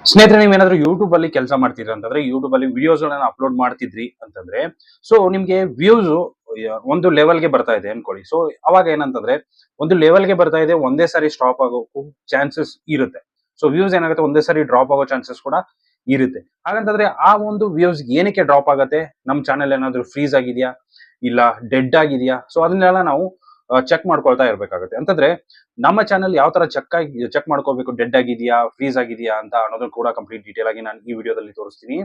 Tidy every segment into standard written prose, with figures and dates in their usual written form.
ಸ್ನೇಹಿತರೆ, ನೀವೇನಾದ್ರೂ ಯೂಟ್ಯೂಬ್ ಅಲ್ಲಿ ಕೆಲಸ ಮಾಡ್ತೀರಾ ಅಂತಂದ್ರೆ, ಯೂಟ್ಯೂಬ್ ಅಲ್ಲಿ ವಿಡಿಯೋಸ್ ಗಳನ್ನ ಅಪ್ಲೋಡ್ ಮಾಡ್ತಿದ್ರಿ ಅಂತಂದ್ರೆ, ಸೊ ನಿಮ್ಗೆ ವ್ಯೂಸ್ ಒಂದು ಲೆವೆಲ್ಗೆ ಬರ್ತಾ ಇದೆ ಅನ್ಕೊಳ್ಳಿ. ಸೊ ಅವಾಗ ಏನಂತಂದ್ರೆ, ಒಂದು ಲೆವೆಲ್ಗೆ ಬರ್ತಾ ಇದೆ, ಒಂದೇ ಸಾರಿ ಸ್ಟಾಪ್ ಆಗೋಕ್ಕೂ ಚಾನ್ಸಸ್ ಇರುತ್ತೆ. ಸೊ ವ್ಯೂಸ್ ಏನಾಗುತ್ತೆ, ಒಂದೇ ಸಾರಿ ಡ್ರಾಪ್ ಆಗೋ ಚಾನ್ಸಸ್ ಕೂಡ ಇರುತ್ತೆ. ಹಾಗಂತಂದ್ರೆ ಆ ಒಂದು ವ್ಯೂಸ್ ಏನಕ್ಕೆ ಡ್ರಾಪ್ ಆಗತ್ತೆ, ನಮ್ ಚಾನೆಲ್ ಏನಾದ್ರು ಫ್ರೀಸ್ ಆಗಿದೆಯಾ, ಇಲ್ಲ ಡೆಡ್ ಆಗಿದೆಯಾ, ಸೊ ಅದನ್ನೆಲ್ಲ ನಾವು ಚೆಕ್ ಮಾಡ್ಕೊಳ್ತಾ ಇರ್ಬೇಕಾಗುತ್ತೆ. ಅಂತಂದ್ರೆ ನಮ್ಮ ಚಾನಲ್ ಯಾವ ತರ ಚೆಕ್ ಮಾಡ್ಕೋಬೇಕು, ಡೆಡ್ ಆಗಿದೆಯಾ, ಫ್ರೀಸ್ ಆಗಿದೆಯಾ ಅಂತ ಅನ್ನೋದನ್ನ ಕೂಡ ಕಂಪ್ಲೀಟ್ ಡೀಟೇಲ್ ಆಗಿ ನಾನು ಈ ವಿಡಿಯೋದಲ್ಲಿ ತೋರಿಸ್ತೀನಿ.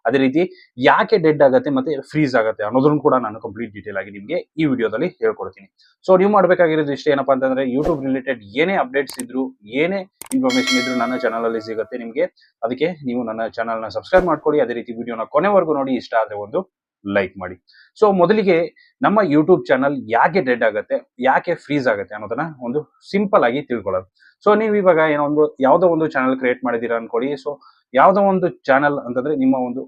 ಅದೇ ರೀತಿ ಯಾಕೆ ಡೆಡ್ ಆಗತ್ತೆ ಮತ್ತೆ ಫ್ರೀಸ್ ಆಗತ್ತೆ ಅನ್ನೋದನ್ನು ಕೂಡ ನಾನು ಕಂಪ್ಲೀಟ್ ಡೀಟೇಲ್ ಆಗಿ ನಿಮಗೆ ಈ ವಿಡಿಯೋದಲ್ಲಿ ಹೇಳ್ಕೊಡ್ತೀನಿ. ಸೊ ನೀವು ಮಾಡ್ಬೇಕಾಗಿರೋದು ಇಷ್ಟೇ, ಏನಪ್ಪಾ ಅಂತಂದ್ರೆ ಯೂಟ್ಯೂಬ್ ರಿಲೇಟೆಡ್ ಏನೇ ಅಪ್ಡೇಟ್ಸ್ ಇದ್ರು, ಏನೇ ಇನ್ಫಾರ್ಮೇಶನ್ ಇದ್ರು ನನ್ನ ಚಾನಲ್ ಅಲ್ಲಿ ಸಿಗುತ್ತೆ ನಿಮ್ಗೆ. ಅದಕ್ಕೆ ನೀವು ನನ್ನ ಚಾನಲ್ ನ ಸಬ್ಸ್ಕ್ರೈಬ್ ಮಾಡ್ಕೊಳ್ಳಿ. ಅದೇ ರೀತಿ ವಿಡಿಯೋನ ಕೊನೆವರೆಗೂ ನೋಡಿ. ಇಷ್ಟ ಆದ್ರೆ ಒಂದು ಲೈಕ್ ಮಾಡಿ. ಸೊ ಮೊದಲಿಗೆ ನಮ್ಮ ಯೂಟ್ಯೂಬ್ ಚಾನಲ್ ಯಾಕೆ ಡೆಡ್ ಆಗುತ್ತೆ, ಯಾಕೆ ಫ್ರೀಸ್ ಆಗುತ್ತೆ ಅನ್ನೋದನ್ನ ಒಂದು ಸಿಂಪಲ್ ಆಗಿ ತಿಳ್ಕೊಳ್ಳೋದು. ಸೊ ನೀವು ಇವಾಗ ಏನೋ ಒಂದು ಯಾವ್ದೋ ಒಂದು ಚಾನಲ್ ಕ್ರಿಯೇಟ್ ಮಾಡಿದೀರಾ ಅನ್ಕೊಡಿ. ಸೊ ಯಾವ್ದೋ ಒಂದು ಚಾನಲ್ ಅಂತಂದ್ರೆ ನಿಮ್ಮ ಒಂದು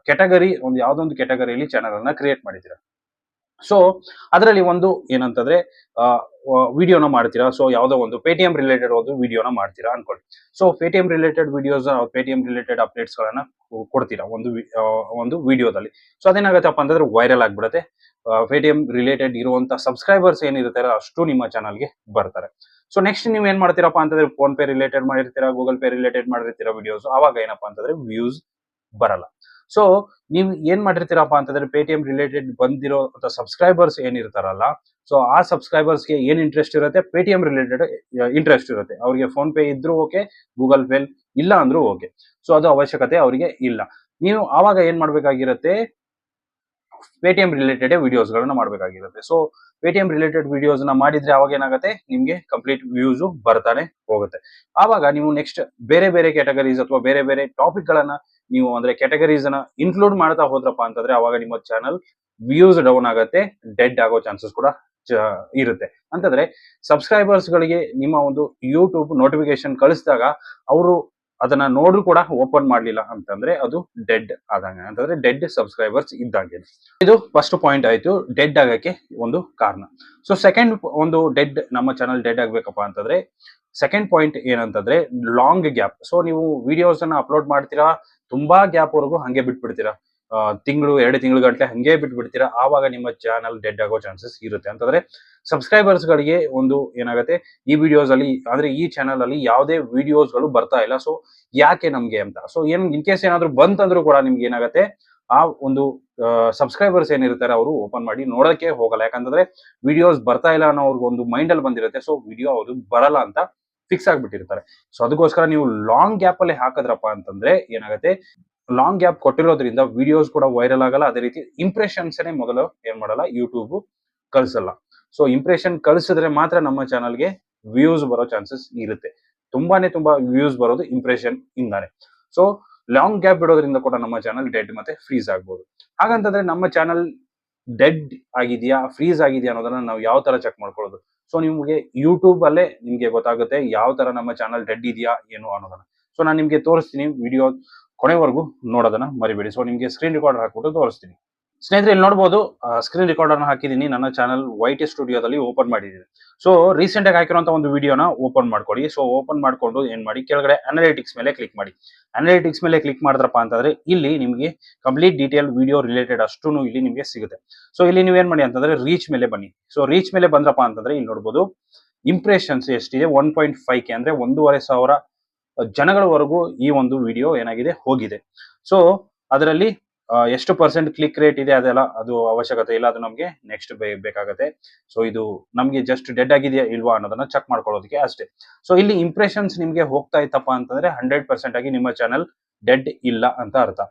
ಕೆಟಗರಿ, ಒಂದು ಯಾವ್ದೋ ಒಂದು ಕೆಟಗರಿಯಲ್ಲಿ ಚಾನಲ್ ಅನ್ನ ಕ್ರಿಯೇಟ್ ಮಾಡಿದ್ದೀರಾ. ಸೊ ಅದರಲ್ಲಿ ಒಂದು ಏನಂತಂದ್ರೆ ವಿಡಿಯೋನ ಮಾಡ್ತೀರಾ. ಸೊ ಯಾವ್ದೋ ಒಂದು ಪೇಟಿಎಂ ರಿಲೇಟೆಡ್ ಒಂದು ವಿಡಿಯೋನ ಮಾಡ್ತೀರಾ ಅನ್ಕೊಳ್ಳಿ. So Paytm related videos, Paytm related updates ಗಳನ್ನ ಕೊಡ್ತೀರಾ ಒಂದು ವಿಡಿಯೋದಲ್ಲಿ. ಸೊ ಅದೇನಾಗತ್ತಪ್ಪ ಅಂತಂದ್ರೆ ವೈರಲ್ ಆಗ್ಬಿಡುತ್ತೆ. ಪೇಟಿಎಂ ರಿಲೇಟೆಡ್ ಇರುವಂತ ಸಬ್ಸ್ಕ್ರೈಬರ್ಸ್ ಏನಿರ್ತಾರೆ ಅಷ್ಟು ನಿಮ್ಮ ಚಾನಲ್ಗೆ ಬರ್ತಾರೆ. ಸೊ ನೆಕ್ಸ್ಟ್ ನೀವು ಏನ್ ಮಾಡ್ತೀರಪ್ಪ ಅಂತಂದ್ರೆ, ಫೋನ್ ಪೇ ರಿಲೇಟೆಡ್ ಮಾಡಿರ್ತೀರಾ, ಗೂಗಲ್ ಪೇ ರಿಲೇಟೆಡ್ ಮಾಡಿರ್ತೀರಾ ವಿಡಿಯೋಸ್. ಅವಾಗ ಏನಪ್ಪಾ ಅಂತಂದ್ರೆ ವ್ಯೂಸ್ ಬರಲ್ಲ. ಸೊ ನೀವು ಏನ್ ಮಾಡಿರ್ತೀರಪ್ಪ ಅಂತಂದ್ರೆ, ಪೇಟಿಎಂ ರಿಲೇಟೆಡ್ ಬಂದಿರೋ ಸಬ್ಸ್ಕ್ರೈಬರ್ಸ್ ಏನಿರ್ತಾರಲ್ಲ, ಸೊ ಆ ಸಬ್ಸ್ಕ್ರೈಬರ್ಸ್ಗೆ ಏನ್ ಇಂಟ್ರೆಸ್ಟ್ ಇರುತ್ತೆ, ಪೇಟಿಎಂ ರಿಲೇಟೆಡ್ ಇಂಟ್ರೆಸ್ಟ್ ಇರುತ್ತೆ. ಅವ್ರಿಗೆ ಫೋನ್ ಪೇ ಇದ್ರೂ ಓಕೆ, ಗೂಗಲ್ ಪೇ ಇಲ್ಲ ಅಂದ್ರೂ ಓಕೆ. ಸೊ ಅದು ಅವಶ್ಯಕತೆ ಅವರಿಗೆ ಇಲ್ಲ. ನೀವು ಆವಾಗ ಏನ್ ಮಾಡ್ಬೇಕಾಗಿರುತ್ತೆ, ಪೇಟಿಎಂ ರಿಲೇಟೆಡ್ ವಿಡಿಯೋಸ್ ಗಳನ್ನ ಮಾಡಬೇಕಾಗಿರುತ್ತೆ. ಸೊ ಪೇಟಿಎಂ ರಿಲೇಟೆಡ್ ವಿಡಿಯೋಸ್ ನ ಮಾಡಿದ್ರೆ ಅವಾಗ ಏನಾಗುತ್ತೆ, ನಿಮ್ಗೆ ಕಂಪ್ಲೀಟ್ ವ್ಯೂಸ್ ಬರ್ತಾನೆ ಹೋಗುತ್ತೆ. ಆವಾಗ ನೀವು ನೆಕ್ಸ್ಟ್ ಬೇರೆ ಬೇರೆ ಕ್ಯಾಟಗರೀಸ್ ಅಥವಾ ಬೇರೆ ಬೇರೆ ಟಾಪಿಕ್ ಗಳನ್ನ ನೀವು ಅಂದ್ರೆ ಕ್ಯಾಟಗರೀಸ್ ಅನ್ನ ಇನ್ಕ್ಲೂಡ್ ಮಾಡ್ತಾ ಹೋದ್ರಪ್ಪ ಅಂತಂದ್ರೆ, ಅವಾಗ ನಿಮ್ಮ ಚಾನಲ್ ವ್ಯೂಸ್ ಡೌನ್ ಆಗತ್ತೆ, ಡೆಡ್ ಆಗೋ ಚಾನ್ಸಸ್ ಕೂಡ ಇರುತ್ತೆ. ಅಂತಂದ್ರೆ ಸಬ್ಸ್ಕ್ರೈಬರ್ಸ್ ಗಳಿಗೆ ನಿಮ್ಮ ಒಂದು ಯೂಟ್ಯೂಬ್ ನೋಟಿಫಿಕೇಶನ್ ಕಳಿಸಿದಾಗ ಅವರು ಅದನ್ನ ನೋಡ್ರು ಕೂಡ ಓಪನ್ ಮಾಡ್ಲಿಲ್ಲ ಅಂತಂದ್ರೆ ಅದು ಡೆಡ್ ಆದಂಗೆ, ಅಂತಂದ್ರೆ ಡೆಡ್ ಸಬ್ಸ್ಕ್ರೈಬರ್ಸ್ ಇದ್ದಂಗೆ. ಇದು ಫಸ್ಟ್ ಪಾಯಿಂಟ್ ಆಯ್ತು, ಡೆಡ್ ಆಗಕ್ಕೆ ಒಂದು ಕಾರಣ. ಸೊ ಸೆಕೆಂಡ್ ಒಂದು ಡೆಡ್, ನಮ್ಮ ಚಾನಲ್ ಡೆಡ್ ಆಗ್ಬೇಕಪ್ಪ ಅಂತಂದ್ರೆ ಸೆಕೆಂಡ್ ಪಾಯಿಂಟ್ ಏನಂತಂದ್ರೆ ಲಾಂಗ್ ಗ್ಯಾಪ್. ಸೊ ನೀವು ವಿಡಿಯೋಸ್ ಅನ್ನ ಅಪ್ಲೋಡ್ ಮಾಡ್ತೀರಾ, ತುಂಬಾ ಗ್ಯಾಪ್ ವರೆಗೂ ಹಂಗೆ ಬಿಟ್ಬಿಡ್ತೀರಾ, ತಿಂಗಳು 2 ತಿಂಗಳು ಗಂಟೆ ಹಂಗೆ ಬಿಟ್ಬಿಡ್ತೀರಾ. ಆವಾಗ ನಿಮ್ಮ ಚಾನಲ್ ಡೆಡ್ ಆಗೋ ಚಾನ್ಸಸ್ ಇರುತ್ತೆ. ಅಂತಂದ್ರೆ ಸಬ್ಸ್ಕ್ರೈಬರ್ಸ್ ಗಳಿಗೆ ಒಂದು ಏನಾಗುತ್ತೆ, ಈ ವಿಡಿಯೋಸ್ ಅಲ್ಲಿ ಅಂದ್ರೆ ಈ ಚಾನಲ್ ಅಲ್ಲಿ ಯಾವುದೇ ವಿಡಿಯೋಸ್ ಗಳು ಬರ್ತಾ ಇಲ್ಲ, ಸೊ ಯಾಕೆ ನಮ್ಗೆ ಅಂತ. ಸೊ ಏನ್ ಇನ್ ಕೇಸ್ ಏನಾದ್ರು ಬಂತಂದ್ರೂ ಕೂಡ ನಿಮ್ಗೆ ಏನಾಗುತ್ತೆ, ಆ ಒಂದು ಸಬ್ಸ್ಕ್ರೈಬರ್ಸ್ ಏನಿರ್ತಾರೆ ಅವರು ಓಪನ್ ಮಾಡಿ ನೋಡಕ್ಕೆ ಹೋಗಲ್ಲ. ಯಾಕಂತಂದ್ರೆ ವಿಡಿಯೋಸ್ ಬರ್ತಾ ಇಲ್ಲ ಅನ್ನೋ ಅವ್ರಿಗೆ ಒಂದು ಮೈಂಡ್ ಅಲ್ಲಿ ಬಂದಿರುತ್ತೆ. ಸೊ ವಿಡಿಯೋ ಅವ್ರು ಬರಲ್ಲ ಅಂತ ಫಿಕ್ಸ್ ಆಗ್ಬಿಟ್ಟಿರ್ತಾರೆ. ಸೊ ಅದಕ್ಕೋಸ್ಕರ ನೀವು ಲಾಂಗ್ ಗ್ಯಾಪ್ ಅಲ್ಲಿ ಹಾಕಿದ್ರಪ್ಪ ಅಂತಂದ್ರೆ ಏನಾಗುತ್ತೆ, ಲಾಂಗ್ ಗ್ಯಾಪ್ ಕೊಟ್ಟಿರೋದ್ರಿಂದ ವಿಡಿಯೋಸ್ ಕೂಡ ವೈರಲ್ ಆಗಲ್ಲ. ಅದೇ ರೀತಿ ಇಂಪ್ರೆಷನ್ಸ್ ಮೊದಲು ಏನ್ ಮಾಡಲ್ಲ, ಯೂಟ್ಯೂಬ್ ಕಳ್ಸಲ್ಲ. ಸೊ ಇಂಪ್ರೆಷನ್ ಕಳಿಸಿದ್ರೆ ಮಾತ್ರ ನಮ್ಮ ಚಾನಲ್ಗೆ ವ್ಯೂಸ್ ಬರೋ ಚಾನ್ಸಸ್ ಇರುತ್ತೆ. ತುಂಬಾ ವ್ಯೂಸ್ ಬರೋದು ಇಂಪ್ರೆಷನ್ ಇಂದಾನೆ. ಸೊ ಲಾಂಗ್ ಗ್ಯಾಪ್ ಬಿಡೋದ್ರಿಂದ ಕೂಡ ನಮ್ಮ ಚಾನಲ್ ಡೆಡ್ ಮತ್ತೆ ಫ್ರೀಸ್ ಆಗ್ಬೋದು. ಹಾಗಂತಂದ್ರೆ ನಮ್ಮ ಚಾನಲ್ ಡೆಡ್ ಆಗಿದೆಯಾ, ಫ್ರೀಸ್ ಆಗಿದೆಯಾ ಅನ್ನೋದನ್ನ ನಾವು ಯಾವ ತರ ಚೆಕ್ ಮಾಡ್ಕೊಳ್ಳೋದು. ಸೊ ನಿಮ್ಗೆ ಯೂಟ್ಯೂಬ್ ಅಲ್ಲೇ ನಿಮ್ಗೆ ಗೊತ್ತಾಗುತ್ತೆ ಯಾವ ತರ ನಮ್ಮ ಚಾನಲ್ ಡೆಡ್ ಇದೆಯಾ ಏನು ಅನ್ನೋದನ್ನ. ಸೊ ನಾನು ನಿಮ್ಗೆ ತೋರಿಸ್ತೀನಿ, ವಿಡಿಯೋ ಕೊನೆವರೆಗೂ ನೋಡೋದನ್ನ ಮರಿಬೇಡಿ. ಸೊ ನಿಮ್ಗೆ ಸ್ಕ್ರೀನ್ ರೆಕಾರ್ಡರ್ ಹಾಕ್ಬಿಟ್ಟು ತೋರಿಸ್ತೀನಿ. ಸ್ನೇಹಿತರೆ, ಇಲ್ಲಿ ನೋಡಬಹುದು, ಸ್ಕ್ರೀನ್ ರೆಕಾರ್ಡರ್ನ ಹಾಕಿದ್ದೀನಿ. ನನ್ನ ಚಾನಲ್ ವೈಟಿ ಸ್ಟುಡಿಯೋದಲ್ಲಿ ಓಪನ್ ಮಾಡಿದ್ದೀನಿ. ಸೊ ರೀಸೆಂಟ್ ಆಗಿ ಹಾಕಿರುವಂತ ಒಂದು ವಿಡಿಯೋನ ಓಪನ್ ಮಾಡ್ಕೊಳ್ಳಿ. ಸೊ ಓಪನ್ ಮಾಡ್ಕೊಂಡು ಏನ್ ಮಾಡಿ, ಕೆಳಗಡೆ ಅನಾಲಿಟಿಕ್ಸ್ ಮೇಲೆ ಕ್ಲಿಕ್ ಮಾಡಿ. ಅನಾಲಿಟಿಕ್ಸ್ ಮೇಲೆ ಕ್ಲಿಕ್ ಮಾಡಿದ್ರಪ್ಪ ಅಂತಂದ್ರೆ ಇಲ್ಲಿ ನಿಮ್ಗೆ ಕಂಪ್ಲೀಟ್ ಡೀಟೇಲ್ ವಿಡಿಯೋ ರಿಲೇಟೆಡ್ ಅಷ್ಟು ಇಲ್ಲಿ ನಿಮ್ಗೆ ಸಿಗುತ್ತೆ. ಸೊ ಇಲ್ಲಿ ನೀವೇನ್ ಮಾಡಿ ಅಂತಂದ್ರೆ ರೀಚ್ ಮೇಲೆ ಬನ್ನಿ. ಸೊ ರೀಚ್ ಮೇಲೆ ಬಂದ್ರಪ್ಪ ಅಂತಂದ್ರೆ ಇಲ್ಲಿ ನೋಡಬಹುದು ಇಂಪ್ರೆಷನ್ಸ್ ಎಷ್ಟಿದೆ, 1.5K ಅಂದ್ರೆ 1,500 ಜನಗಳವರೆಗೂ ಈ ಒಂದು ವಿಡಿಯೋ ಏನಾಗಿದೆ ಹೋಗಿದೆ. ಸೊ ಅದರಲ್ಲಿ ಎಷ್ಟು ಪರ್ಸೆಂಟ್ ಕ್ಲಿಕ್ ರೇಟ್ ಇದೆ ಅದೆಲ್ಲ ಅದು ಅವಶ್ಯಕತೆ ಇಲ್ಲ, ಅದು ನಮಗೆ ನೆಕ್ಸ್ಟ್ ಬೇಕಾಗುತ್ತೆ. ಸೊ ಇದು ನಮ್ಗೆ ಜಸ್ಟ್ ಡೆಡ್ ಆಗಿದೆಯಾ ಇಲ್ವಾ ಅನ್ನೋದನ್ನ ಚೆಕ್ ಮಾಡ್ಕೊಳ್ಳೋದಕ್ಕೆ ಅಷ್ಟೇ. ಸೊ ಇಲ್ಲಿ ಇಂಪ್ರೆಷನ್ಸ್ ನಿಮ್ಗೆ ಹೋಗ್ತಾ ಇತ್ತಪ್ಪ ಅಂತಂದ್ರೆ 100% ಆಗಿ ನಿಮ್ಮ ಚಾನಲ್ ಡೆಡ್ ಇಲ್ಲ ಅಂತ ಅರ್ಥ.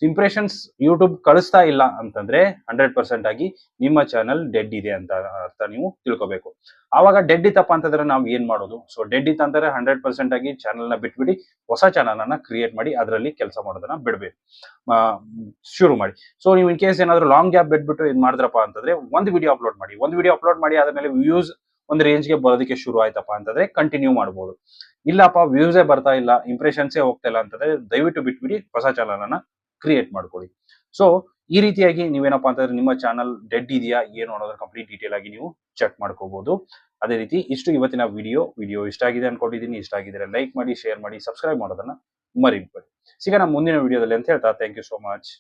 ಇಂಪ್ರೆಷನ್ಸ್ ಯೂಟ್ಯೂಬ್ ಕಳಿಸ್ತಾ ಇಲ್ಲ ಅಂತಂದ್ರೆ 100% ಆಗಿ ನಿಮ್ಮ ಚಾನಲ್ ಡೆಡ್ ಇದೆ ಅಂತ ಅರ್ಥ, ನೀವು ತಿಳ್ಕೊಬೇಕು. ಆವಾಗ ಡೆಡ್ ಇತ್ತಪ್ಪ ಅಂತಂದ್ರೆ ನಾವು ಏನ್ ಮಾಡೋದು. ಸೊ ಡೆಡ್ ಇತ್ತಂದ್ರೆ 100% ಆಗಿ ಚಾನಲ್ ನ ಬಿಟ್ಬಿಡಿ, ಹೊಸ ಚಾನಲ್ ಅನ್ನ ಕ್ರಿಯೇಟ್ ಮಾಡಿ ಅದರಲ್ಲಿ ಕೆಲಸ ಮಾಡೋದನ್ನ ಬಿಡ್ಬೇಕು, ಶುರು ಮಾಡಿ. ಸೊ ನೀವು ಇನ್ ಕೇಸ್ ಏನಾದ್ರು ಲಾಂಗ್ ಗ್ಯಾಪ್ ಬಿಟ್ಬಿಟ್ಟು ಏನ್ ಮಾಡಿದ್ರಪ್ಪ ಅಂತಂದ್ರೆ ಒಂದು ವಿಡಿಯೋ ಅಪ್ಲೋಡ್ ಮಾಡಿ ಆದ್ಮೇಲೆ ವ್ಯೂಸ್ ಒಂದು ರೇಂಜ್ಗೆ ಬರೋದಕ್ಕೆ ಶುರು ಆಯ್ತಪ್ಪ ಅಂತಂದ್ರೆ ಕಂಟಿನ್ಯೂ ಮಾಡ್ಬೋದು. ಇಲ್ಲಪ್ಪ ವ್ಯೂಸೇ ಬರ್ತಾ ಇಲ್ಲ, ಇಂಪ್ರೆಷನ್ಸೇ ಹೋಗ್ತಾ ಇಲ್ಲ ಅಂತಂದ್ರೆ ದಯವಿಟ್ಟು ಬಿಟ್ಬಿಡಿ, ಹೊಸ ಚಾನಲ್ ಅನ್ನ ಕ್ರಿಯೇಟ್ ಮಾಡ್ಕೊಳ್ಳಿ. ಸೊ ಈ ರೀತಿಯಾಗಿ ನೀವೇನಪ್ಪಾ ಅಂತಂದ್ರೆ ನಿಮ್ಮ ಚಾನಲ್ ಡೆಡ್ ಇದೆಯಾ ಏನು ಅನ್ನೋದ್ರ ಕಂಪ್ಲೀಟ್ ಡೀಟೇಲ್ ಆಗಿ ನೀವು ಚೆಕ್ ಮಾಡ್ಕೋಬಹುದು. ಅದೇ ರೀತಿ ಇಷ್ಟು ಇವತ್ತಿನ ವಿಡಿಯೋ ಇಷ್ಟ ಆಗಿದೆ ಅನ್ಕೊಂಡಿದ್ದೀನಿ. ಇಷ್ಟ ಆಗಿದ್ರೆ ಲೈಕ್ ಮಾಡಿ, ಶೇರ್ ಮಾಡಿ, ಸಬ್ಸ್ಕ್ರೈಬ್ ಮಾಡೋದನ್ನ ಮರಿಬೇಡಿ. ಸಿಗೋಣ ಮುಂದಿನ ವಿಡಿಯೋದಲ್ಲಿ ಅಂತ ಹೇಳ್ತಾ ಥ್ಯಾಂಕ್ ಯು ಸೋ ಮಚ್.